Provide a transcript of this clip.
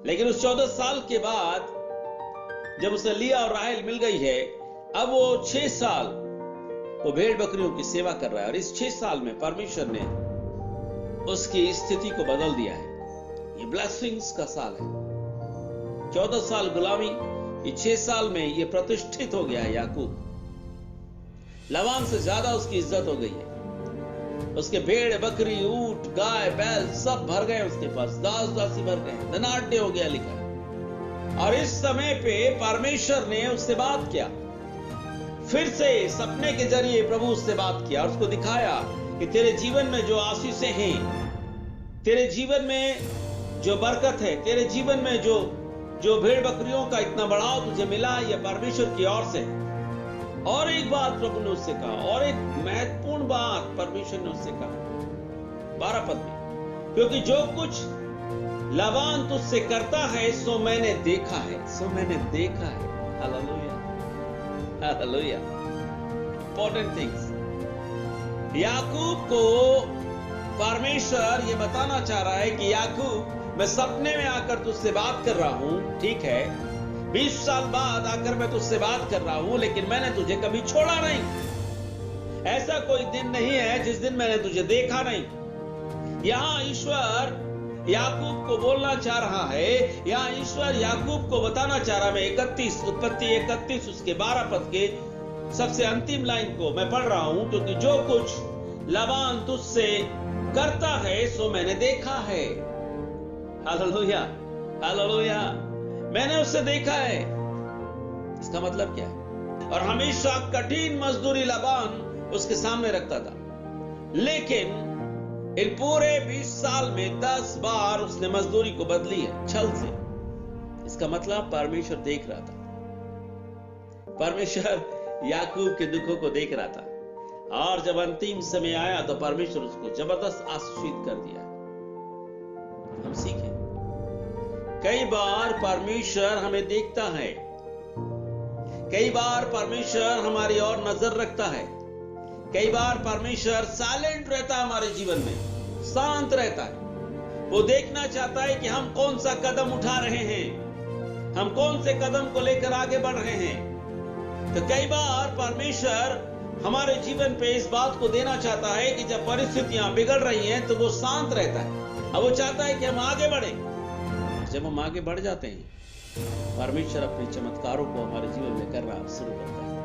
लेकिन उस 14 साल के बाद जब उसे लिया और राहेल मिल गई है, अब वो 6 साल वो भेड़ बकरियों की सेवा कर रहा है। और इस 6 साल में परमेश्वर ने उसकी स्थिति को बदल दिया है। ये ब्लेसिंग्स का साल है। 14 साल गुलामी, ये 6 साल में ये प्रतिष्ठित हो गया है याकूब। लाबान से ज्यादा उसकी इज्जत हो गई है। उसके भेड़ बकरी ऊंट गाय बैल सब भर गए उसके पास, दास दासी भर गए, धनाढ्य हो गया लिखा है। और इस समय पे परमेश्वर ने उससे बात किया, फिर से सपने के जरिए प्रभु उससे बात किया और उसको दिखाया कि तेरे जीवन में जो आशीषें हैं, तेरे जीवन में जो बरकत है, तेरे जीवन में जो भेड़ बकरियों का इतना बढ़ाव तुझे मिला, यह परमेश्वर की ओर से। और एक बात प्रभु ने उससे कहा, और एक महत्वपूर्ण बात परमेश्वर ने उससे कहा 12 पद में, क्योंकि जो कुछ लाबान तुझसे करता है सो मैंने देखा है, सो मैंने देखा है। Hallelujah, hallelujah. Important things. Yakub को परमेश्वर ये बताना चाह रहा है कि याकूब, मैं सपने में आकर तुझसे बात कर रहा हूं, ठीक है, 20 साल बाद आकर मैं तुझसे बात कर रहा हूं, लेकिन मैंने तुझे कभी छोड़ा नहीं। ऐसा कोई दिन नहीं है जिस दिन मैंने तुझे देखा नहीं। यहां ईश्वर याकूब को बोलना चाह रहा है, यहां ईश्वर याकूब को बताना चाह रहा है। मैं 31 उत्पत्ति 31 उसके 12 पद के सबसे अंतिम लाइन को मैं पढ़ रहा हूं, क्योंकि जो कुछ लाबान तुझसे करता है सो मैंने देखा है। Hallelujah, hallelujah. मैंने उससे देखा है। इसका मतलब क्या है? और हमेशा कठिन मजदूरी लाबान उसके सामने रखता था, लेकिन इन पूरे 20 साल में 10 बार उसने मजदूरी को बदली है छल से। इसका मतलब परमेश्वर देख रहा था। परमेश्वर याकूब के दुखों को देख रहा था, और जब अंतिम समय आया तो परमेश्वर उसको जबरदस्त आशीषित कर दिया। हम सीखें, कई बार परमेश्वर हमें देखता है, कई बार परमेश्वर हमारी ओर नजर रखता है, कई बार परमेश्वर साइलेंट रहता है हमारे जीवन में, शांत रहता है। वो देखना चाहता है कि हम कौन सा कदम उठा रहे हैं, हम कौन से कदम को लेकर आगे बढ़ रहे हैं। तो कई बार परमेश्वर हमारे जीवन पे इस बात को देना चाहता है कि जब परिस्थितियां बिगड़ रही हैं तो वो शांत रहता है, अब वो चाहता है कि हम आगे बढ़े। जब हम आगे बढ़ जाते हैं, परमेश्वर अपने चमत्कारों को हमारे जीवन में करना शुरू करता है।